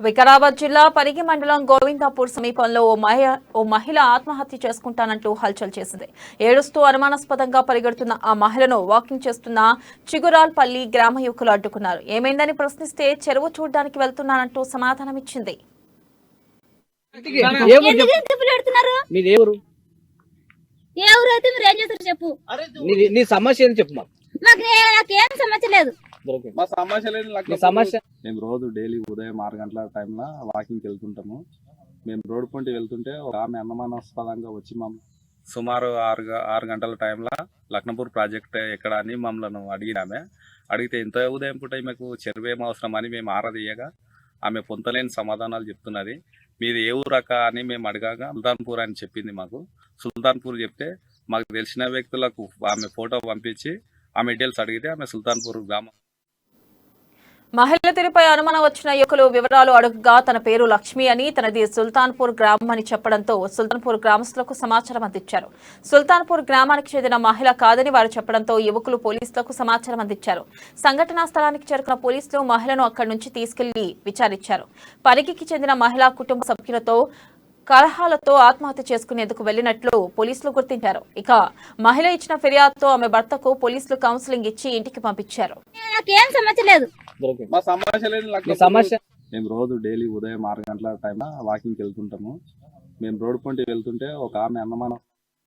వికారాబాద్ జిల్లా పరిగి మండలం గోవిందాపూర్ సమీపంలో ఓ మహిళ ఆత్మహత్య చేసుకుంటానంటూ హల్చల్ చేసింది. ఏడుస్తూ అనుమానాస్పదంగా పరిగెడుతున్న ఆ మహిళను వాకింగ్ చేస్తున్న చిగురాల్పల్లి గ్రామ యువకులు అడ్డుకున్నారు. ఏమైందని ప్రశ్నిస్తే చెరువు చూడడానికి వెళ్తున్నానంటూ సమాధానమిచ్చింది. మేము రోజు డైలీ ఉదయం 6 గంటల టైంలో వాకింగ్కి వెళ్తుంటాము. మేము రోడ్డు పొంటి వెళ్తుంటే ఒక ఆమె అనుమానాస్పదంగా వచ్చి సుమారు 6 గంటల టైంలో లక్నపూర్ ప్రాజెక్ట్ ఎక్కడ అని మమ్మల్ని అడిగినామే. అడిగితే ఇంత ఉదయం పూట మీకు చెరువు ఏం అవసరం అని మేము ఆరాధియగా ఆమె పొంతలేని సమాధానాలు చెప్తున్నది. మీది ఏ ఊరక అని మేము అడగాగా సుల్తాన్పూర్ అని చెప్పింది. మాకు సుల్తాన్పూర్ చెప్తే మాకు తెలిసిన వ్యక్తులకు ఆమె ఫోటో పంపించి ఆమె డీటెయిల్స్ అడిగితే ఆమె సుల్తాన్పూర్ గ్రామం. మహిళ తీరుపై అనుమానం వచ్చిన యువకులు వివరాలు అడుగగా తన పేరు లక్ష్మి అని, తనది సుల్తాన్పూర్ గ్రామం అని చెప్పడంతో సుల్తాన్పూర్ గ్రామస్తులకు సమాచారం అందించారు. సుల్తాన్పూర్ గ్రామానికి చెందిన మహిళ కాదని వారు చెప్పడంతో యువకులు పోలీసులకు సమాచారం అందించారు. సంఘటనా స్థలానికి చేరుకున్న పోలీసులు మహిళను అక్కడి నుంచి తీసుకెళ్లి విచారించారు. పరిగికి చెందిన మహిళా కుటుంబ సభ్యులతో కలహాలతో ఆత్మహత్య చేసుకునేందుకు వెళ్లినట్లు పోలీసులు గుర్తించారు. ఇక మహిళ ఇచ్చిన ఫిర్యాదుతో ఆమె భర్తకు పోలీసులు కౌన్సిలింగ్ ఇచ్చి ఇంటికి పంపించారు. మేము రోజు డైలీ ఉదయం 6 గంటల టైంలో వాకింగ్కి వెళ్తుంటాము. మేము రోడ్డు పొంటి వెళ్తుంటే ఒక ఆమె అనుమానం